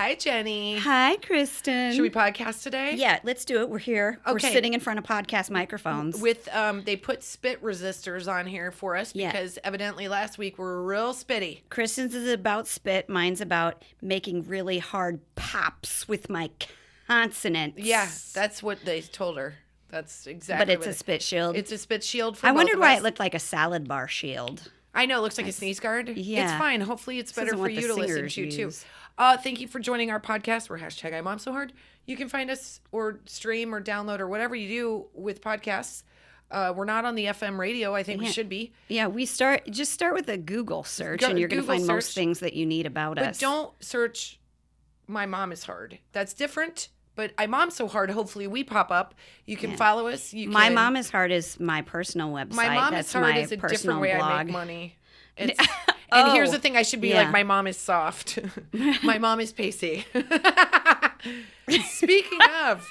Hi, Jenny. Hi, Kristin. Should we podcast today? Yeah, let's do it. We're here. Okay. We're sitting in front of podcast microphones. With they put spit resistors on here for us because evidently last week we were real spitty. Kristin's is about spit. Mine's about making really hard pops with my consonants. Yeah, that's what they told her. That's exactly. But it's a spit shield. It's a spit shield for I both wondered of why us. it looked like a salad bar shield. I know, it looks like a sneeze guard. Yeah. It's fine. Hopefully it's better for you to listen to, too. Thank you for joining our podcast. We're hashtag IMOMSOHARD. You can find us or stream or download or whatever you do with podcasts. We're not on the FM radio. I think we should be. Yeah, just start with a Google search and you're going to find most things that you need about us. But don't search My Mom is Hard. That's different. But I Mom So Hard, hopefully we pop up. You can follow us. My Mom is Hard is my personal website. My Mom That's is Hard my is a personal different way blog. I make money. And here's the thing, I should be like, my mom is soft. My mom is pacey. Speaking of.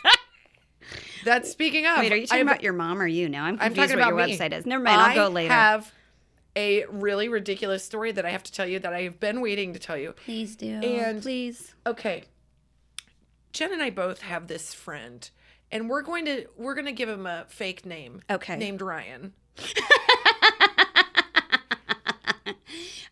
Wait, are you talking about your mom or you now? I'm confused talking what about your me. website is. Never mind, I'll go later. I have a really ridiculous story that I have to tell you that I have been waiting to tell you. Please do. And please. Okay. Jen and I both have this friend, and we're going to give him a fake name. Okay. Named Ryan.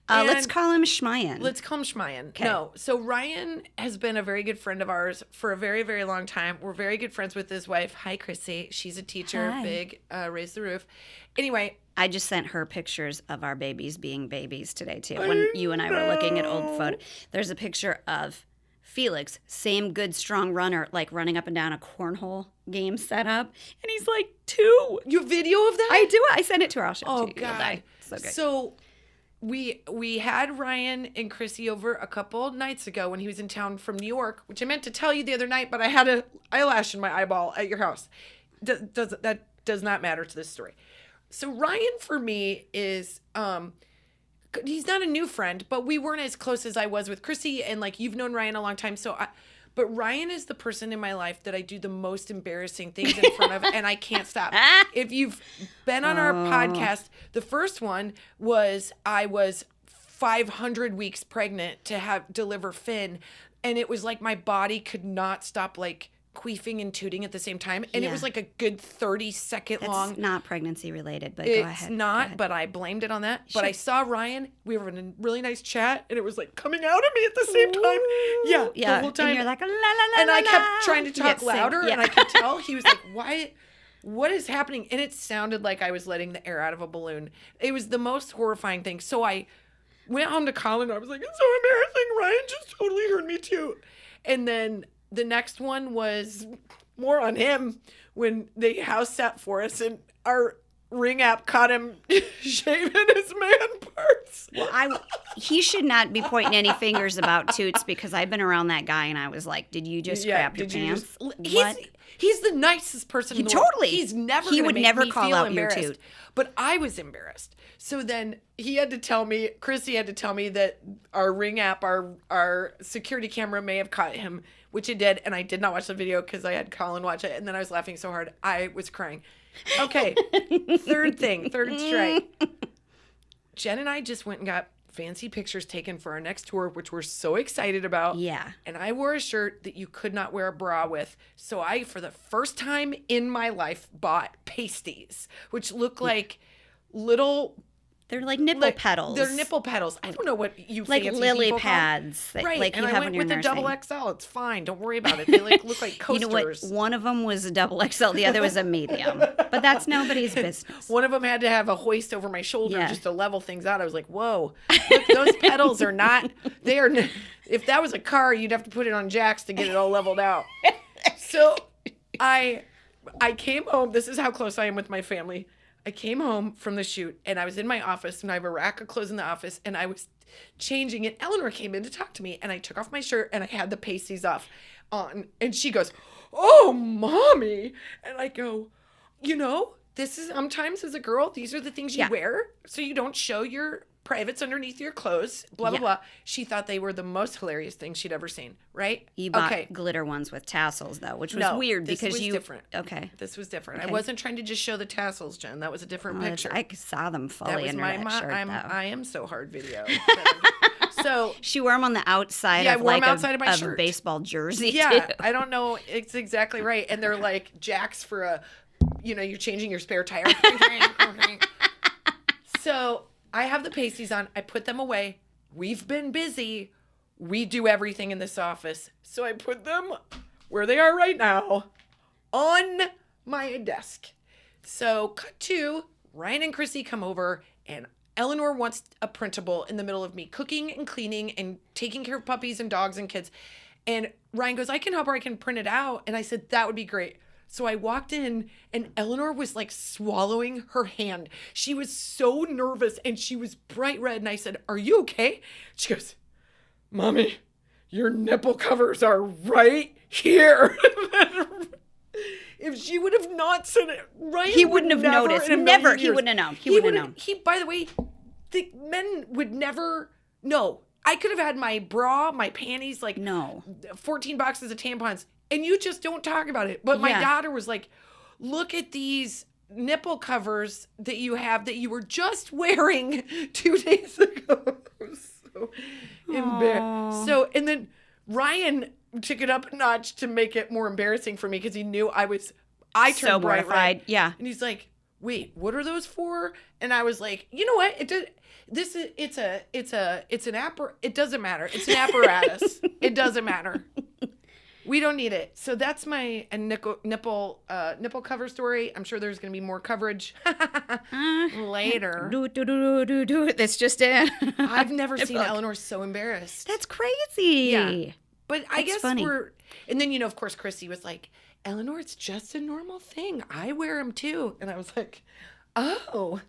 Let's call him Schmayan. Let's call him Schmayan. Okay. No. So Ryan has been a very good friend of ours for a very, very long time. We're very good friends with his wife. Hi, Chrissy. She's a teacher. Hi. Big, raise the roof. Anyway. I just sent her pictures of our babies being babies today, too. When you and I were looking at old photos. There's a picture of Felix, same good, strong runner, like running up and down a cornhole game setup. And he's like 2. You have video of that? I do. I sent it to her. I'll show it to you. Oh, God. So good. So we had Ryan and Chrissy over a couple nights ago when he was in town from New York, which I meant to tell you the other night, but I had an eyelash in my eyeball at your house. That does not matter to this story. So Ryan, for me, is he's not a new friend, but we weren't as close as I was with Chrissy, and like you've known Ryan a long time, but Ryan is the person in my life that I do the most embarrassing things in front of, and I can't stop. If you've been on our podcast, the first one was I was 500 weeks pregnant to deliver Finn, and it was like my body could not stop like queefing and tooting at the same time, and it was like a good 30-second long. It's not pregnancy related, but it's go ahead. It's not, but I blamed it on that. But I saw Ryan. We were in a really nice chat, and it was like coming out of me at the same time. Yeah, the whole time. And you're like, la, la, la, and I la. kept trying to talk louder, and I could tell he was like, "Why? What is happening?" And it sounded like I was letting the air out of a balloon. It was the most horrifying thing. So I went home to Colin. And I was like, "It's so embarrassing. Ryan just totally heard me too." And then the next one was more on him when they house sat for us and our Ring app caught him shaving his man parts. Well, he should not be pointing any fingers about toots because I've been around that guy and I was like, did you just crap your pants? He's the nicest person in the world. He's never he gonna would make never me call feel out your embarrassed. toot. But I was embarrassed. So then he had to tell me, Chrissy had to tell me that our Ring app, our security camera may have caught him, which it did. And I did not watch the video because I had Colin watch it. And then I was laughing so hard, I was crying. Okay. Third strike. Jen and I just went and got fancy pictures taken for our next tour, which we're so excited about. Yeah. And I wore a shirt that you could not wear a bra with. So I, for the first time in my life, bought pasties, which look like little... They're like nipple petals. They're nipple petals. I don't know what you like fancy lily people pads. call them. Right. Like and you I have went when with you're the nursing. double XL. It's fine. Don't worry about it. They look like coasters. You know what? One of them was a double XL. The other was a medium. But that's nobody's business. One of them had to have a hoist over my shoulder just to level things out. I was like, whoa, look, those pedals are not, if that was a car, you'd have to put it on jacks to get it all leveled out. So I came home. This is how close I am with my family. I came home from the shoot and I was in my office and I have a rack of clothes in the office and I was changing and Eleanor came in to talk to me and I took off my shirt and I had the pasties on and she goes, "Oh, mommy." And I go, this is sometimes as a girl, these are the things you wear so you don't show your privates underneath your clothes, blah, blah, blah. She thought they were the most hilarious thing she'd ever seen, right? You bought glitter ones with tassels, though, which was weird because this was different. Okay. This was different. Okay. I wasn't trying to just show the tassels, Jen. That was a different picture. I saw them fully That was under my that shirt, though. I am so hard video. So she wore them on the outside yeah, I of wore like them outside of my a shirt. baseball jersey. Yeah, too. I don't know. It's exactly right. And they're like jacks for a, you're changing your spare tire. So I have the pasties on. I put them away. We've been busy. We do everything in this office. So I put them where they are right now on my desk. So cut to Ryan and Chrissy come over, and Eleanor wants a printable in the middle of me cooking and cleaning and taking care of puppies and dogs and kids. And Ryan goes, I can help her. I can print it out. And I said, that would be great. So I walked in, and Eleanor was like swallowing her hand. She was so nervous, and she was bright red. And I said, are you okay? She goes, Mommy, your nipple covers are right here. If she would have not said it, Ryan He wouldn't have noticed. Never. He years, wouldn't have known. He wouldn't have known. By the way, the men would never know. I could have had my bra, my panties, like No. 14 boxes of tampons, and you just don't talk about it. But my Yeah. daughter was like, look at these nipple covers that you have that you were just wearing 2 days ago. So embarrassed. So, and then Ryan took it up a notch to make it more embarrassing for me because he knew I turned So bright mortified. red. Yeah. And he's like, wait, what are those for? And I was like, you know what? It's it doesn't matter. It's an apparatus. It doesn't matter. We don't need it. So that's my nipple cover story. I'm sure there's going to be more coverage later. That's just it. I've never seen Eleanor so embarrassed. That's crazy. Yeah. But I That's guess funny. and then, of course, Chrissy was like, Eleanor, it's just a normal thing. I wear them too. And I was like, oh,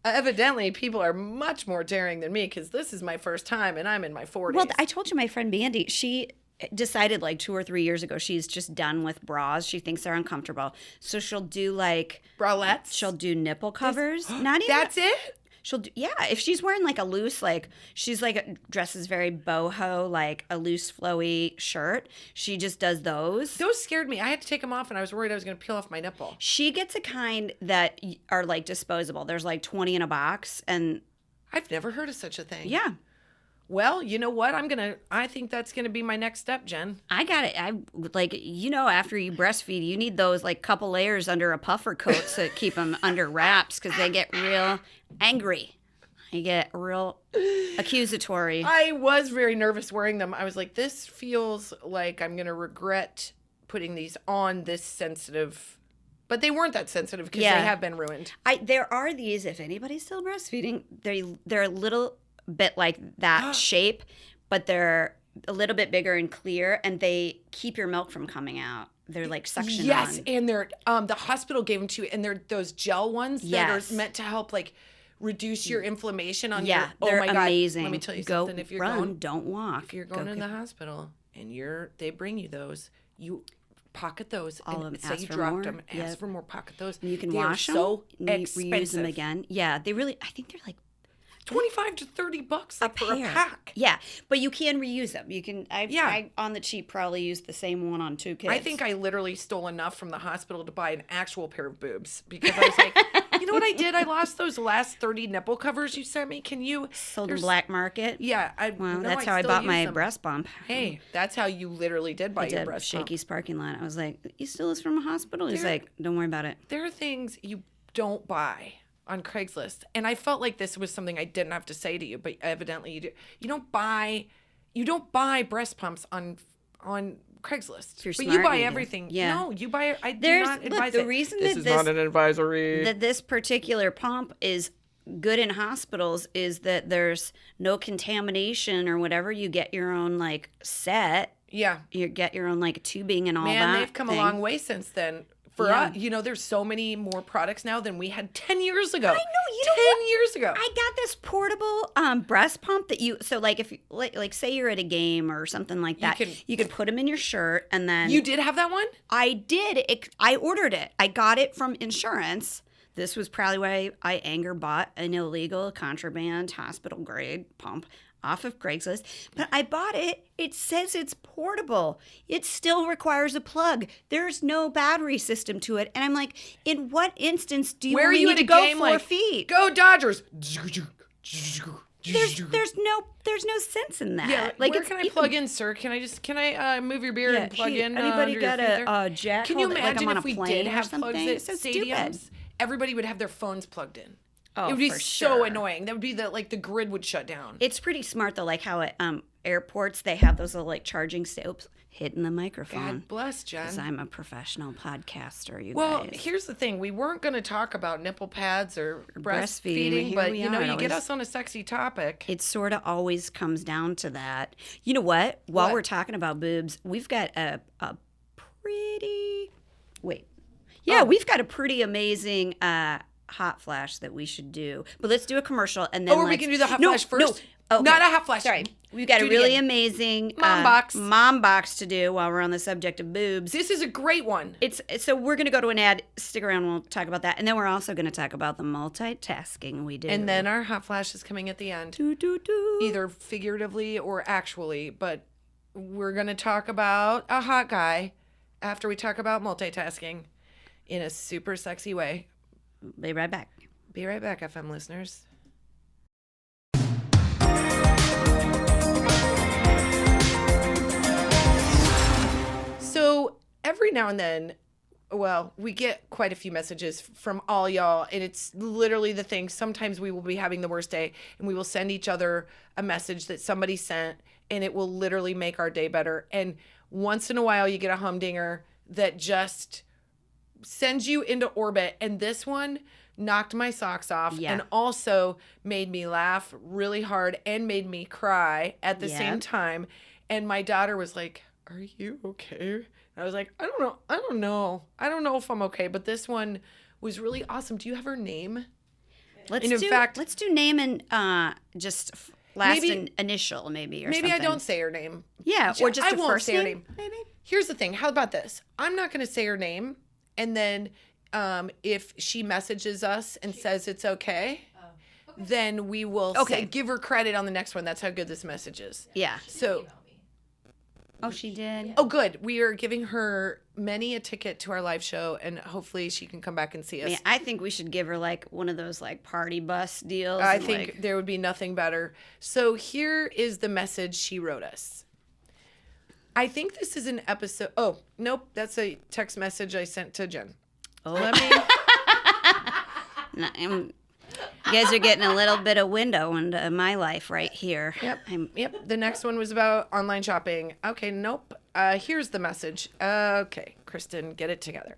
evidently people are much more daring than me because this is my first time and I'm in my 40s. Well, I told you my friend Mandy, she decided like 2 or 3 years ago she's just done with bras. She thinks they're uncomfortable. So she'll do like bralettes. she'll do nipple covers. Not even That's it? She'll do, yeah, if she's wearing like a loose, like she's like dresses very boho, like a loose flowy shirt, she just does those. Those scared me. I had to take them off and I was worried I was going to peel off my nipple. She gets a kind that are like disposable. There's like 20 in a box, and I've never heard of such a thing. yeah. Well, you know what? I think that's going to be my next step, Jen. I got it. I like, after you breastfeed, you need those like couple layers under a puffer coat to keep them under wraps because they get real angry. They get real accusatory. I was very nervous wearing them. I was like, this feels like I'm going to regret putting these on this sensitive. But they weren't that sensitive because they have been ruined. There are these, if anybody's still breastfeeding, they're a little bit like that shape, but they're a little bit bigger and clear, and they keep your milk from coming out. They're like suction Yes, on. and they're the hospital gave them to you, and they're those gel ones that are meant to help like reduce your inflammation on your. They're Oh my God. amazing. Let me tell you Go something. If you're run, going, don't walk. if you're going in the hospital and they bring you those, you pocket those. All and of them. say Ask you for dropped more. them. Ask Yep. for more. Pocket those. And you can They wash are them. so and expensive. reuse them again. Yeah, they really. I think they're like $25 to $30 like for a pack. Yeah, but you can reuse them. You can. I on the cheap probably used the same one on 2 kids. I think I literally stole enough from the hospital to buy an actual pair of boobs because I was like, you know what I did? I lost those last 30 nipple covers you sent me. Can you sold in black market. Yeah, Well, that's how I bought my breast bump. Hey, that's how you literally did buy your breast pump. Shakey's parking lot. I was like, "You steal this from a hospital?" He's like, "Don't worry about it." There are things you don't buy on Craigslist, and I felt like this was something I didn't have to say to you, but evidently you do. You don't buy breast pumps on Craigslist, If you're but smart, you buy you do. everything. Yeah. No, you buy. I do There's not look, advise the it. reason This that is this not an advisory. that this particular pump is good in hospitals is that there's no contamination or whatever. You get your own like set. Yeah, You get your own like tubing and all that. man, they've come a thing. long way since then. For Yeah. us, there's so many more products now than we had 10 years ago. I know, you know 10 what? years ago. I got this portable breast pump that so like if you like say you're at a game or something like that, you could put them in your shirt and then You did have that one? I did. I ordered it. I got it from insurance. This was probably why I bought an illegal contraband hospital grade pump off of Craigslist. But I bought it. It says it's portable. It still requires a plug. There's no battery system to it. And I'm like, in what instance do you Where are only you need at to a go game 4 like, feet? Go Dodgers. There's no sense in that. Yeah, like, where can I plug in, sir? Can I move your beer and plug in? Anybody under got your feet there? a jack? Can you Hold it imagine like I'm if on a we plane did or have plugs something? at It's so stadiums? stupid. Everybody would have their phones plugged in. Oh, it would be for so sure. annoying. That would be the grid would shut down. It's pretty smart though, like how at airports they have those little like charging oops, hitting the microphone. God bless, Jen. Because I'm a professional podcaster, you Well, guys. here's the thing. We weren't going to talk about nipple pads or breastfeeding, breastfeeding, but here you know, we you are. get us on a sexy topic. It sort of always comes down to that. You know what? While What? we're talking about boobs, we've got a pretty we've got a pretty amazing hot flash that we should do. But let's do a commercial and then Or we can do the hot flash first. No. Okay. Not a hot flash. Sorry. We've got Do a it really again. amazing Mom box. to do while we're on the subject of boobs. This is a great one. So we're going to go to an ad. Stick around. We'll talk about that. And then we're also going to talk about the multitasking we do. And then our hot flash is coming at the end. Either figuratively or actually. But we're going to talk about a hot guy after we talk about multitasking in a super sexy way. Be right back. Be right back, FM listeners. So every now and then, well, we get quite a few messages from all y'all, and it's literally the thing. Sometimes we will be having the worst day, and we will send each other a message that somebody sent, and it will literally make our day better. And once in a while, you get a humdinger that just sends you into orbit, and this one knocked my socks off and also made me laugh really hard and made me cry at the same time. And my daughter was like, "Are you okay?" And I was like, I don't know if I'm okay, but this one was really awesome. Do you have her name? Let's do name and just last initial maybe or maybe something. I don't say her name. Yeah, or just I a won't first say her name. Maybe. Here's the thing. How about this? I'm not going to say her name, and then if she messages us and says it's okay, then we will give her credit on the next one. That's how good this message is. Yeah. So. Oh, she did? Yeah. Oh, good. We are giving her a ticket to our live show, and hopefully she can come back and see us. Yeah, I think we should give her like one of those like party bus deals. I think there would be nothing better. So here is the message she wrote us. I think this is an episode. Oh, nope. That's a text message I sent to Jen. Oh. Let me. You guys are getting a little bit of window into my life right here. Yep. The next one was about online shopping. Okay, nope. Here's the message. Okay, Kristin, get it together.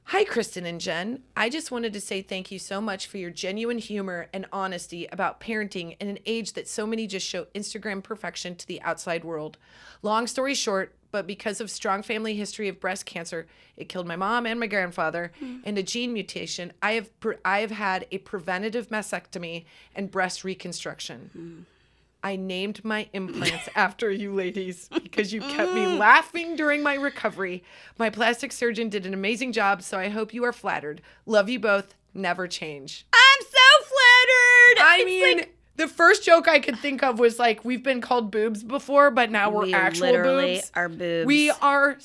Hi, Kristin and Jen. I just wanted to say thank you so much for your genuine humor and honesty about parenting in an age that so many just show Instagram perfection to the outside world. Long story short, but because of strong family history of breast cancer, it killed my mom and my grandfather, and a gene mutation, I have had a preventative mastectomy and breast reconstruction. I named my implants after you ladies because you kept me laughing during my recovery. My plastic surgeon did an amazing job, so I hope you are flattered. Love you both. Never change. I'm so flattered. The first joke I could think of was like, we've been called boobs before, but now we're actual literally boobs. Are boobs. We are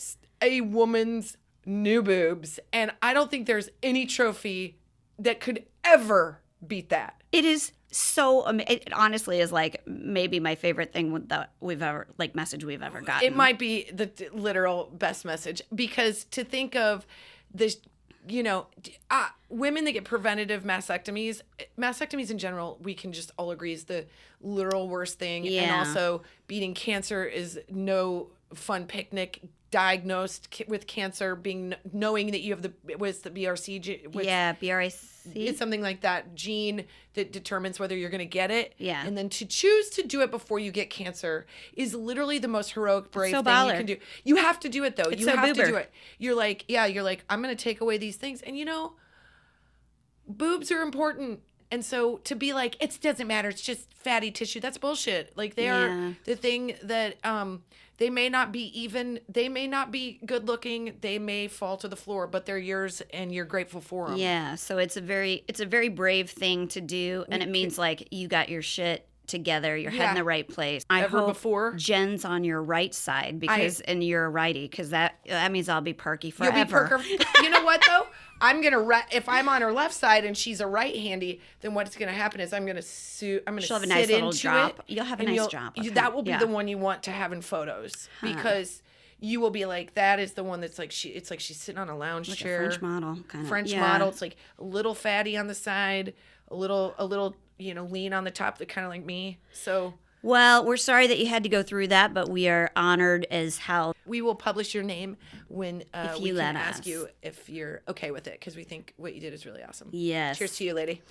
a woman's new boobs, and I don't think there's any trophy that could ever beat that. It is so it honestly is like maybe my favorite thing that we've ever message we've ever gotten. It might be the literal best message, because to think of this, women that get preventative mastectomies in general, we can just all agree is the literal worst thing. Yeah. And also beating cancer is no fun picnic. Diagnosed with cancer, knowing that you have the BRC. BRC. It's something like that gene that determines whether you're going to get it. Yeah. And then to choose to do it before you get cancer is literally the most heroic, brave thing you can do. You have to do it though. You have to do it. You're like, I'm going to take away these things. And boobs are important. And so to be like, it doesn't matter, it's just fatty tissue, that's bullshit. Like they are the thing that they may not be good looking, they may fall to the floor, but they're yours and you're grateful for them. Yeah, so it's a very brave thing to do, and it means like you got your shit together. You're Yeah. heading the right place. I Ever hope before? Jen's on your right side because and you're a righty because that means I'll be perky You'll forever. be You know what though? I'm gonna if I'm on her left side and she's a right-handy, then what's gonna happen is I'm gonna She'll have a sit nice little into drop. it. You'll have a and nice drop. Okay. That will be Yeah. the one you want to have in photos because you will be like, that is the one that's like it's like she's sitting on a lounge Like chair. a French model kind of. French model. It's like a little fatty on the side, a little lean on the top, that kind of like me. So Well, we're sorry that you had to go through that, but we are honored as how. we will publish your name when If we you can let ask us. you if you're okay with it because we think what you did is really awesome. Yes. Cheers to you, lady.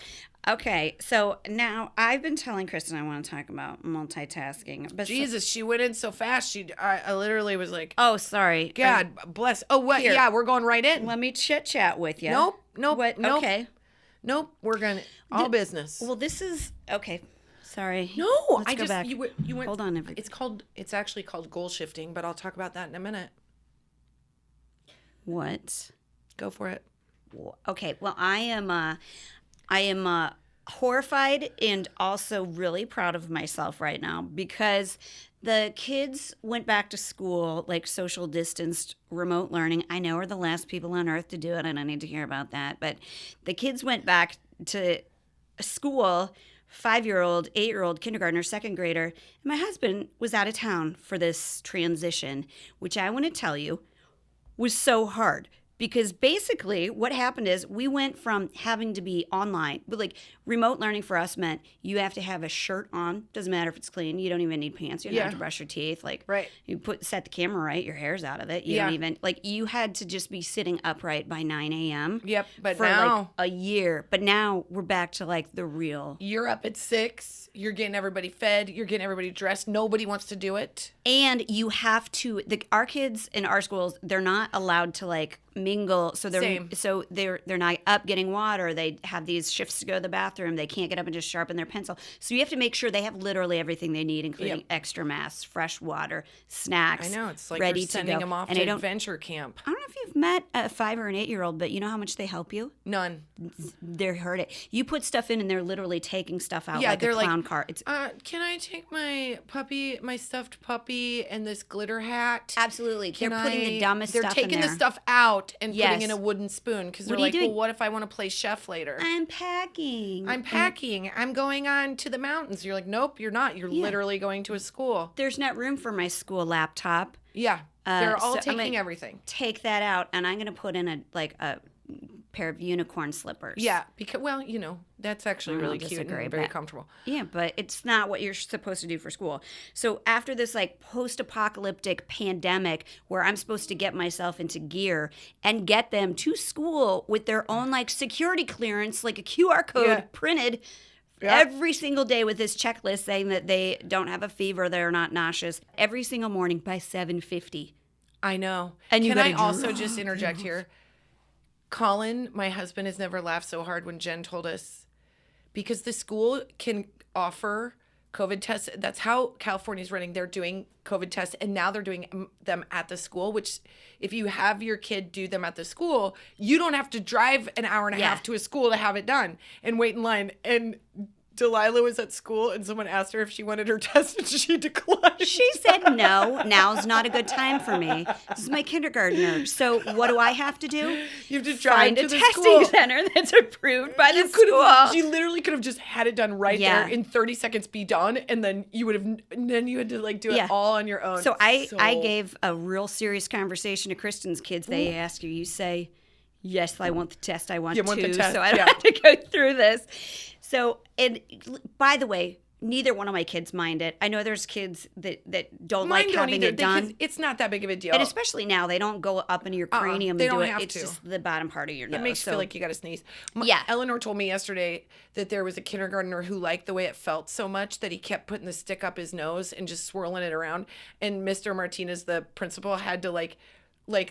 Okay, so now I've been telling Kristen I want to talk about multitasking. But Jesus, she went in so fast. I literally was like, oh, sorry. God bless. Oh, what? Here. Yeah, we're going right in. Let me chit chat with you. Nope. What? Nope. Okay. Nope. We're gonna all business. Well, this is okay. Sorry. No, Let's I go just back. you went. Hold on. It's actually called goal shifting, but I'll talk about that in a minute. What? Go for it. Okay. Well, I am horrified and also really proud of myself right now because the kids went back to school, like social distanced remote learning. I know we're the last people on earth to do it. I don't need to hear about that. But the kids went back to school, 5-year-old, 8-year-old, kindergartner, second grader. And my husband was out of town for this transition, which I want to tell you was so hard. Because basically what happened is we went from having to be online, but like remote learning for us meant you have to have a shirt on. Doesn't matter if it's clean. You don't even need pants. You don't have to brush your teeth. Like Right. you set the camera right, your hair's out of it. You don't even you had to just be sitting upright by 9 a.m. Yep. But for now like a year. But now we're back to like the real. you're up at 6. You're getting everybody fed. You're getting everybody dressed. Nobody wants to do it. And you have to our kids in our schools, they're not allowed to like mingle, so they're not up getting water. They have these shifts to go to the bathroom. They can't get up and just sharpen their pencil. So you have to make sure they have literally everything they need, including extra masks, fresh water, snacks. I know, it's like ready you're sending to go. them off And to adventure camp. I don't know if you've met a 5 or an 8-year-old, but you know how much they help you. None. They heard it. You put stuff in, and they're literally taking stuff out Yeah, like a they're like, clown car. It's Can I take my stuffed puppy, and this glitter hat? absolutely. They're putting the dumbest They're stuff in taking there. the stuff out and Yes. putting in a wooden spoon because they're What are you like, doing? well, what if I want to play chef later? I'm packing. I'm packing. I'm going on to the mountains. You're like, nope, you're not. You're literally going to a school. There's not room for my school laptop. Yeah. They're all so I'm taking gonna everything. Take that out, and I'm going to put in a pair of unicorn slippers. Yeah. Because, that's actually really cute disagree, and very but- comfortable. Yeah, but it's not what you're supposed to do for school. So after this like post-apocalyptic pandemic where I'm supposed to get myself into gear and get them to school with their own like security clearance, like a QR code printed every single day with this checklist saying that they don't have a fever, they're not nauseous, every single morning by 7:50. I know. And you Can I gotta also just interject here? Colin, my husband, has never laughed so hard when Jen told us because the school can offer COVID tests. That's how California's running. They're doing COVID tests, and now they're doing them at the school, which if you have your kid do them at the school, you don't have to drive an hour and a half to a school to have it done and wait in line. And Delilah was at school, and someone asked her if she wanted her test, and she declined. She said, no, now's not a good time for me. This is my kindergartner. So what do I have to do? You have to drive Find to a the testing school. center that's approved by the Could've- school. She literally could have just had it done right Yeah. there in 30 seconds, be done, and then you would have. And then you had to like do it all on your own. So I gave a real serious conversation to Kristen's kids. They ask you, you say, yes, I want the test. I want You to. want the test, So I don't yeah. have to go through this. So, and by the way, neither one of my kids mind it. I know there's kids that don't Mine like don't having either. it done. It's not that big of a deal. And especially now, they don't go up into your cranium they and do don't it. have It's to. just the bottom part of your nose. It makes you feel like you got to sneeze. Yeah. Eleanor told me yesterday that there was a kindergartner who liked the way it felt so much that he kept putting the stick up his nose and just swirling it around. And Mr. Martinez, the principal, had to like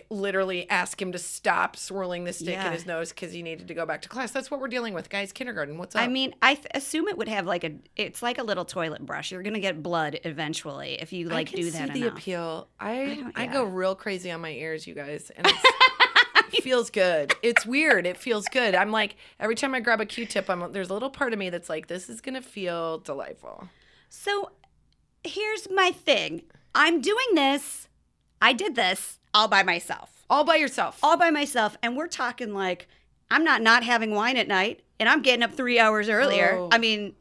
literally ask him to stop swirling the stick in his nose because he needed to go back to class. That's what we're dealing with, guys. Kindergarten. What's up? I mean, I assume it would have it's like a little toilet brush. You're gonna get blood eventually if you like do that I can see enough. the appeal. I yeah. go real crazy on my ears, you guys, and it feels good. It's weird. It feels good. I'm like every time I grab a Q-tip, there's a little part of me that's like, this is gonna feel delightful. So here's my thing. I'm doing this. I did this all by myself. All by yourself. All by myself. And we're talking like, I'm not having wine at night, and I'm getting up 3 hours earlier. Oh. I mean,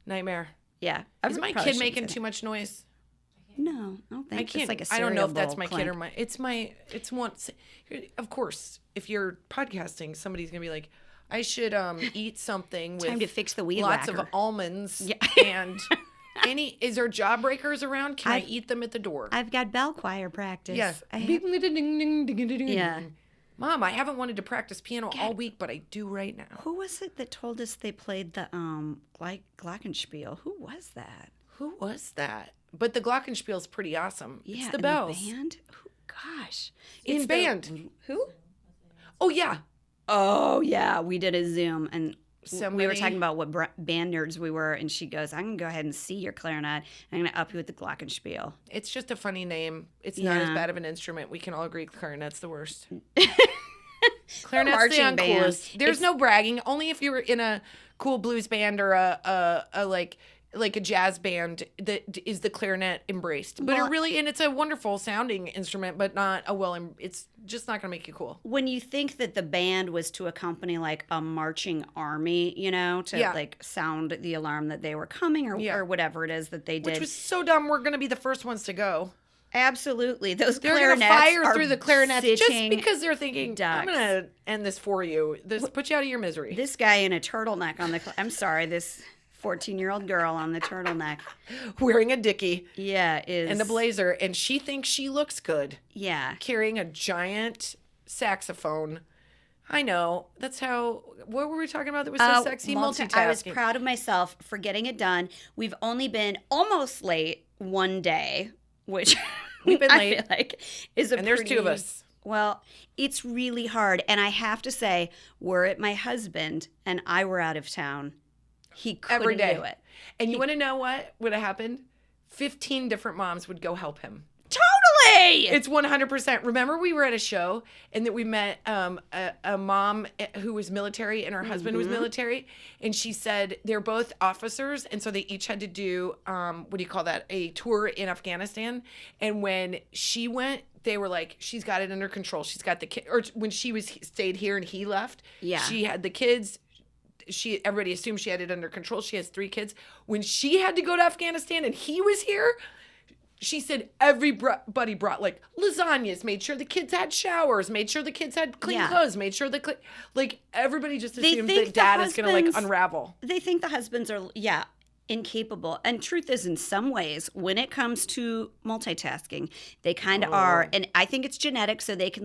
Nightmare. yeah. Is my kid making too much noise? No, I don't think I can't. It's like a I don't know if that's cereal my bowl kid or clink. it's one. Of course, if you're podcasting, somebody's gonna be like, I should eat something with Time to fix the weed lots whacker. of almonds. Yeah. And is there jawbreakers around? Can I eat them at the door? I've got bell choir practice. Yes. I have- Yeah. Mom, I haven't wanted to practice piano all week, but I do right now. Who was it that told us they played the glockenspiel? Who was that? Who was that? But the glockenspiel is pretty awesome. Yeah, It's the in bells. The band? Gosh. In It's band. Who? Oh, yeah. Oh, yeah. We did a Zoom, and we were Somebody- talking about what band nerds we were, and she goes, I'm going to go ahead and see your clarinet. I'm going to up you with the glockenspiel. It's just a funny name. It's not as Yeah. bad of an instrument. We can all agree clarinet's the worst. Clarinet's the marching band. uncoolest. There's It's- no bragging. Only if you were in a cool blues band or a like a jazz band that is the clarinet embraced. But Well- it's a wonderful sounding instrument, but not it's just not gonna make you cool. When you think that the band was to accompany like a marching army, to Yeah. like sound the alarm that they were coming or whatever it is that they did. Which was so dumb. We're gonna be the first ones to go. Absolutely. Those They're gonna clarinets fire are through the clarinets just sitting because they're thinking, I'm ducks. gonna end this for you. This put you out of your misery. This guy in a turtleneck on the I'm sorry, this 14-year-old girl on the turtleneck. Wearing a dickie Yeah, is and a blazer, and she thinks she looks good. Yeah. Carrying a giant saxophone. I know. That's how. What were we talking about that was so sexy? Multitasking. I was proud of myself for getting it done. We've only been almost late one day, which We've been I late. feel like is a And there's two of pretty- us. Well, it's really hard, and I have to say, were it my husband and I were out of town, he couldn't Every day. do it. And you want to know what would have happened? 15 different moms would go help him. Totally. It's 100%. Remember, we were at a show and that we met a mom who was military and her husband was military. And she said they're both officers. And so they each had to do, a tour in Afghanistan. And when she went, they were like, she's got it under control. She's got the kid. Or when she stayed here and he left, Yeah. she had the kids. Everybody assumed she had it under control. She has 3 kids. When she had to go to Afghanistan and he was here, she said everybody brought like lasagnas, made sure the kids had showers, made sure the kids had clean Yeah. clothes, made sure everybody just They assumes think that the dad is gonna husbands- unravel. They think the husbands are, incapable. And truth is, in some ways, when it comes to multitasking, they kind of are. And I think it's genetic, so they can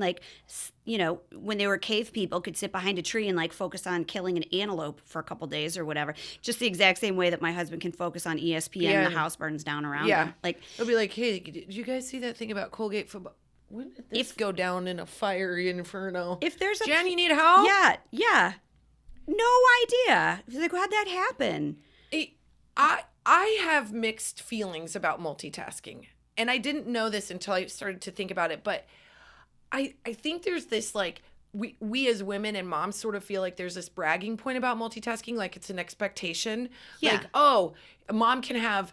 when they were cave people, could sit behind a tree and focus on killing an antelope for a couple days or whatever. Just the exact same way that my husband can focus on ESPN and the house burns down around Yeah, him. it'll be like, hey, did you guys see that thing about Colgate football? When did this go down in a fiery inferno? If there's a Jen, you need help? yeah, no idea. Like, how'd that happen? I have mixed feelings about multitasking. And I didn't know this until I started to think about it. But I think there's this we as women and moms sort of feel like there's this bragging point about multitasking. Like it's an expectation. Yeah. Like, oh, a mom can have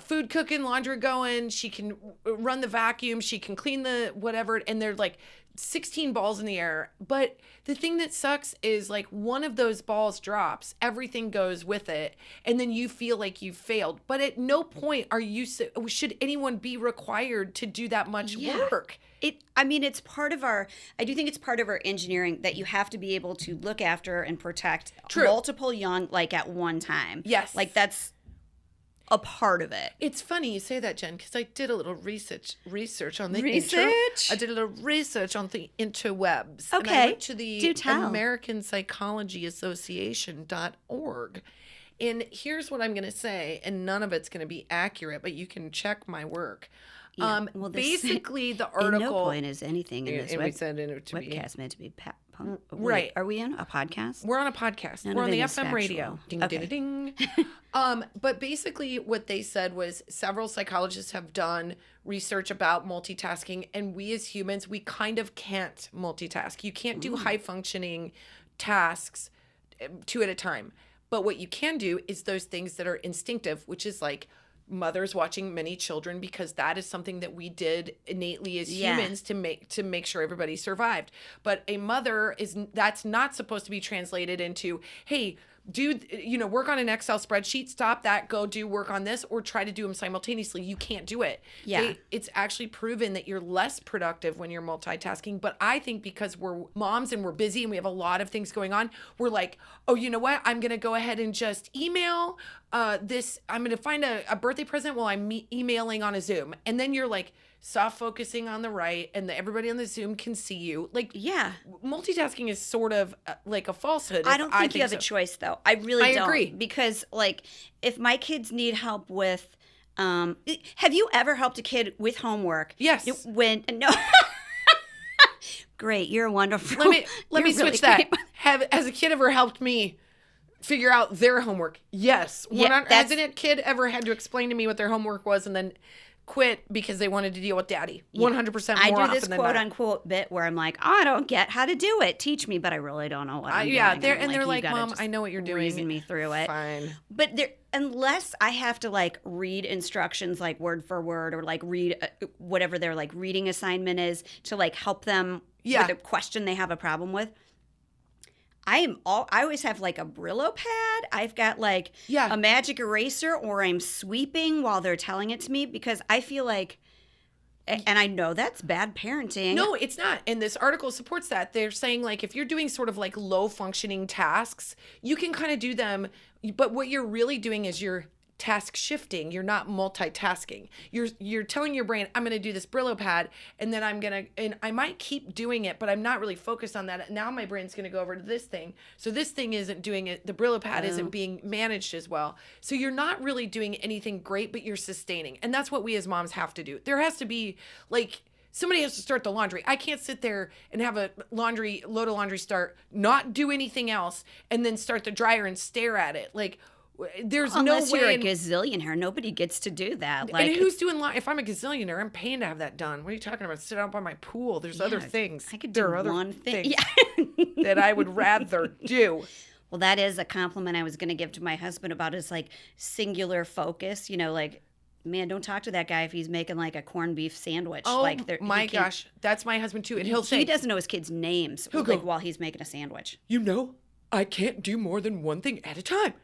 food cooking, laundry going. She can run the vacuum. She can clean the whatever. And they're like 16 balls in the air. But the thing that sucks is one of those balls drops, everything goes with it, and then you feel like you failed. But at no point should anyone be required to do that much work. It's part of I do think it's part of our engineering that you have to be able to look after and protect multiple young at one time. Yes. That's a part of it. It's funny you say that, Jen, because I did a little research on the Research? I did a little research on the interwebs. And I Okay. went to the Do tell. American Psychology Association.org. And here's what I'm going to say, and none of it's going to be accurate, but you can check my work. Yeah, well, Basically, the At article. no point is anything in this and we said it to be. webcast meant to be Right. Are we on a podcast? We're on a podcast. None We're of on the it is FM radio. factual. Ding, Okay. ding, ding. But basically what they said was several psychologists have done research about multitasking, and we as humans, we kind of can't multitask. You can't do high functioning tasks 2 at a time. But what you can do is those things that are instinctive, which is mothers watching many children, because that is something that we did innately as humans to make sure everybody survived. But a mother that's not supposed to be translated into, hey, do, work on an Excel spreadsheet, stop that, go do work on this, or try to do them simultaneously. You can't do it. Yeah. It's actually proven that you're less productive when you're multitasking. But I think because we're moms and we're busy and we have a lot of things going on, we're like, oh, you know what? I'm going to go ahead and just email this. I'm going to find a birthday present while I'm emailing on a Zoom. And then you're like, soft focusing on the right, and everybody on the Zoom can see you. Like, yeah, multitasking is sort of like a falsehood. I don't think you have a choice, though. I really don't. I agree. Because, like, if my kids need help with, have you ever helped a kid with homework? Yes. No. Great, you're wonderful. Let me switch that. Has a kid ever helped me figure out their homework? Yes. Hasn't a kid ever had to explain to me what their homework was and then quit because they wanted to deal with daddy? 100% more often than not. I do this quote unquote bit where I'm like, I don't get how to do it. Teach me, but I really don't know what I'm doing. They're like, Mom, I know what you're doing. Reason me through it. Fine. But unless I have to like read instructions like word for word, or like read whatever their like reading assignment is to like help them with a question they have a problem with. I always have like a Brillo pad. I've got like a magic eraser, or I'm sweeping while they're telling it to me, because I feel like, and I know that's bad parenting. No, it's not. And this article supports that. They're saying like, if you're doing sort of like low functioning tasks, you can kind of do them. But what you're really doing is you're task shifting. You're not multitasking. You're telling your brain, I'm going to do this Brillo pad, and then and I might keep doing it, but I'm not really focused on that. Now my brain's going to go over to this thing. So this thing isn't doing it. The Brillo pad isn't being managed as well. So you're not really doing anything great, but you're sustaining. And that's what we as moms have to do. There has to be like, somebody has to start the laundry. I can't sit there and have a load of laundry start, not do anything else, and then start the dryer and stare at it. Like, there's Unless no way. You're a gazillionaire. Nobody gets to do that. Like, and who's doing if I'm a gazillionaire, I'm paying to have that done. What are you talking about? Sit out by my pool. There's other things. I could do one thing that I would rather do. Well, that is a compliment I was going to give to my husband about his like singular focus. Like, man, don't talk to that guy if he's making like a corned beef sandwich. Oh like, my gosh, that's my husband too. And he'll say he doesn't know his kids' names while he's making a sandwich. I can't do more than one thing at a time.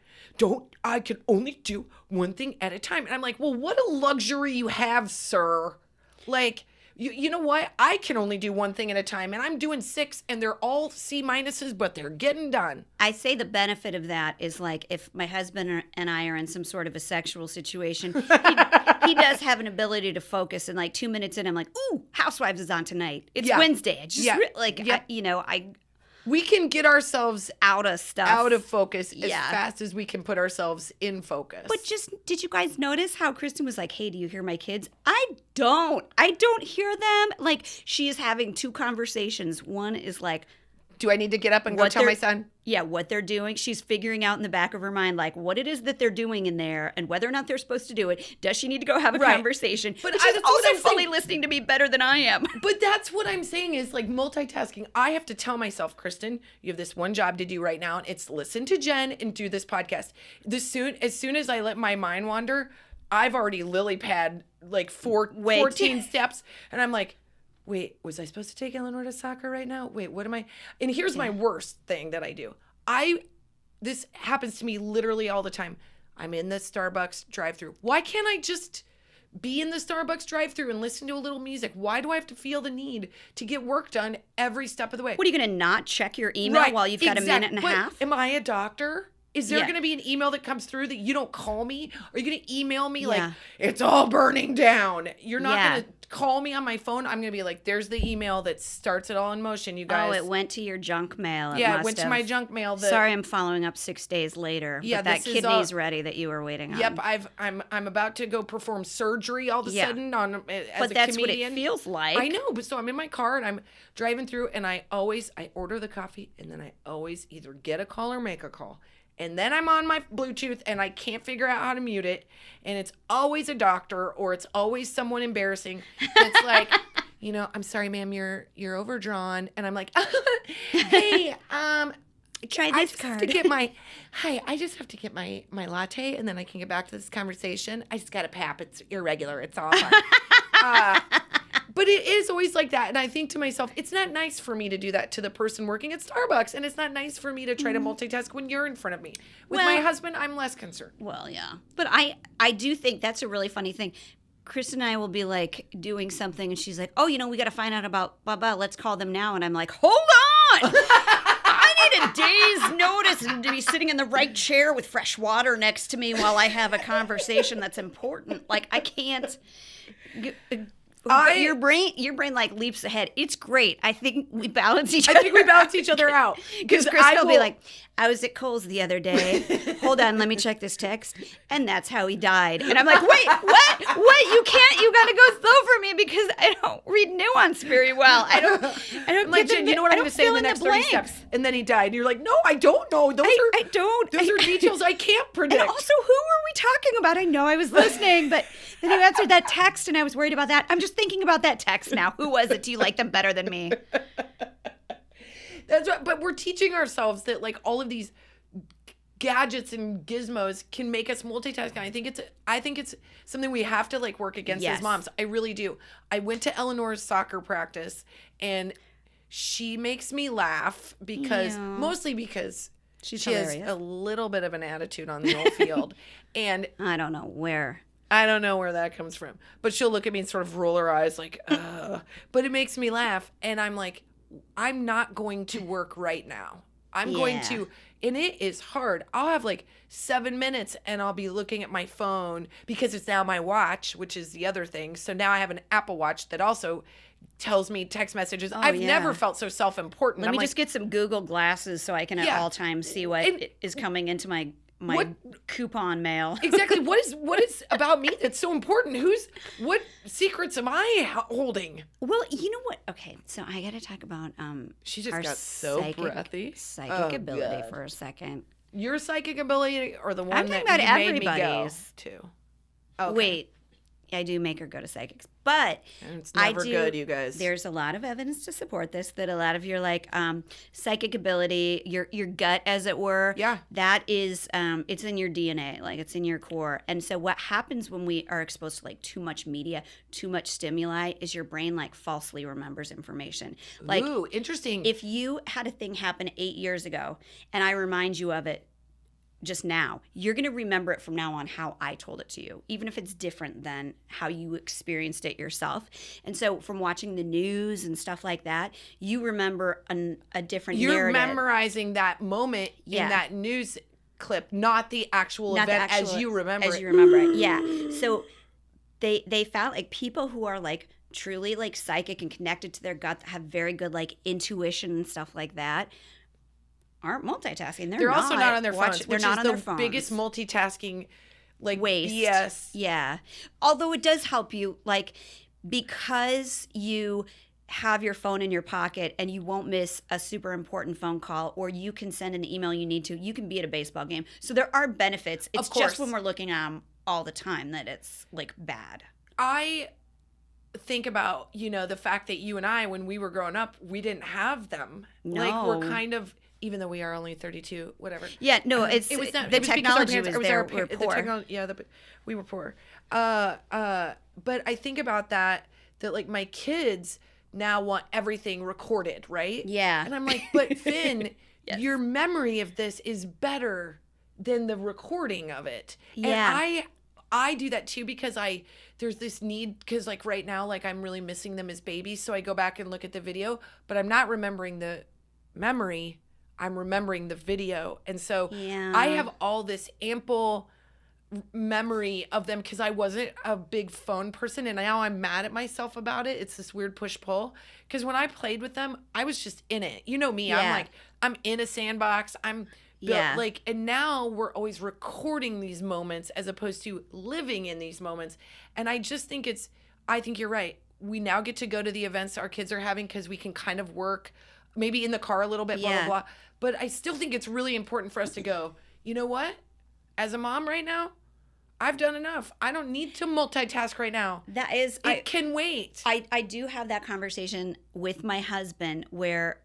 I can only do one thing at a time. And I'm like, well, what a luxury you have, sir. Like, you know what? I can only do one thing at a time, and I'm doing 6, and they're all C minuses, but they're getting done. I say the benefit of that is like, if my husband and I are in some sort of a sexual situation, he does have an ability to focus, and like 2 minutes in, I'm like, ooh, Housewives is on tonight. It's Wednesday. I just we can get ourselves out of stuff, out of focus as fast as we can put ourselves in focus. But did you guys notice how Kristin was like, hey, do you hear my kids? I don't hear them. Like, she is having 2 conversations. One is like, do I need to get up and go tell my son? Yeah, what they're doing. She's figuring out in the back of her mind, like, what it is that they're doing in there and whether or not they're supposed to do it. Does she need to go have a conversation? But she's also fully listening to me better than I am. But that's what I'm saying is, like, multitasking. I have to tell myself, Kristin, you have this one job to do right now, and it's listen to Jen and do this podcast. As soon as I let my mind wander, I've already lily pad like 14 steps, and I'm like, wait, was I supposed to take Eleanor to soccer right now? Wait, what am I? And here's my worst thing that I do. This happens to me literally all the time. I'm in the Starbucks drive-thru. Why can't I just be in the Starbucks drive-thru and listen to a little music? Why do I have to feel the need to get work done every step of the way? What, are you going to not check your email while you've got a minute and a half? Am I a doctor? Is there going to be an email that comes through that you don't call me? Are you going to email me like, it's all burning down? You're not going to call me on my phone. I'm going to be like, there's the email that starts it all in motion, you guys. Oh, it went to your junk mail. It went to my junk mail. Sorry, I'm following up 6 days later. Yeah, but that kidney's ready that you were waiting on. Yep, I'm about to go perform surgery all of a sudden as a comedian. But that's what it feels like. I know, but so I'm in my car and I'm driving through, and I order the coffee, and then I always either get a call or make a call. And then I'm on my Bluetooth and I can't figure out how to mute it. And it's always a doctor or it's always someone embarrassing. It's like, I'm sorry, ma'am, you're overdrawn. And I'm like, hey, Try this card. I just have to get my latte, and then I can get back to this conversation. I just got to pap. It's irregular. It's all fine. But it is always like that. And I think to myself, it's not nice for me to do that to the person working at Starbucks. And it's not nice for me to try to multitask when you're in front of me. With my husband, I'm less concerned. Well, yeah. But I do think that's a really funny thing. Kristin and I will be like doing something and she's like, oh, we got to find out about blah, blah. Let's call them now. And I'm like, hold on. I need a day's notice and to be sitting in the right chair with fresh water next to me while I have a conversation that's important. Like, I can't. But your brain like leaps ahead. It's great. I think we balance each other out. Because Kristin will be like, I was at Kohl's the other day. Hold on, let me check this text. And that's how he died. And I'm like, wait, what? You got to go slow for me because I don't read nuance very well. I don't like, Jen, you know what I'm going to say in the next 30 steps? And then he died. And you're like, no, I don't know. Those are details I can't predict. And also, who were we talking about? I know I was listening, but then you answered that text and I was worried about that. I'm just thinking about that text now. Who was it? Do you like them better than me? That's right. But we're teaching ourselves that like all of these gadgets and gizmos can make us multitask. And I think it's something we have to like work against as moms. I really do. I went to Eleanor's soccer practice and she makes me laugh mostly because she has a little bit of an attitude on the old field. And I don't know where that comes from. But she'll look at me and sort of roll her eyes like, ugh. But it makes me laugh. And I'm like, I'm not going to work right now. I'm going to, and it is hard. I'll have like 7 minutes and I'll be looking at my phone because it's now my watch, which is the other thing. So now I have an Apple Watch that also tells me text messages. I've never felt so self-important. Let me just get some Google glasses so I can at all times see what is coming into my coupon mail. Exactly. What is about me that's so important? What secrets am I holding? Well, you know what? Okay, so I got to talk about she just got so breathy. Psychic ability for a second. Your psychic ability or the one that about you made me go to? Okay. Wait. I do make her go to psychics. But and it's never good, you guys. There's a lot of evidence to support this, that a lot of your like psychic ability, your gut, as it were, that is it's in your DNA, like it's in your core. And so what happens when we are exposed to like too much media, too much stimuli, is your brain like falsely remembers information. Like, ooh, interesting. If you had a thing happen 8 years ago and I remind you of it just now, you're going to remember it from now on how I told it to you, even if it's different than how you experienced it yourself. And so from watching the news and stuff like that, you remember a different narrative. You're memorizing that moment in that news clip, not the actual event as you remember it. As you remember it, yeah. So they found like people who are like truly like psychic and connected to their gut, that have very good like intuition and stuff like that, aren't multitasking. They're also not on their phones. They're not on their phones. Biggest multitasking, like waste. BS. Yeah. Although it does help you, like, because you have your phone in your pocket and you won't miss a super important phone call, or you can send an email you need to. You can be at a baseball game. So there are benefits. It's just when we're looking at them all the time that it's like bad. I think about, the fact that you and I, when we were growing up, we didn't have them. No. Like, we're kind of, even though we are only 32, whatever. Yeah, no, it was not, the technology was there. We were poor. We were poor. But I think about that like my kids now want everything recorded, right? Yeah. And I'm like, but Finn, your memory of this is better than the recording of it. Yeah. And I do that too because there's this need, because like right now, like I'm really missing them as babies. So I go back and look at the video, but I'm not remembering the memory. I'm remembering the video. And so I have all this ample memory of them because I wasn't a big phone person, and now I'm mad at myself about it. It's this weird push-pull because when I played with them, I was just in it. You know me. Yeah. I'm in a sandbox. I'm built, and now we're always recording these moments as opposed to living in these moments. And I just think I think you're right. We now get to go to the events our kids are having because we can kind of work maybe in the car a little bit, blah, blah, blah. But I still think it's really important for us to go, you know what? As a mom right now, I've done enough. I don't need to multitask right now. It can wait. I do have that conversation with my husband where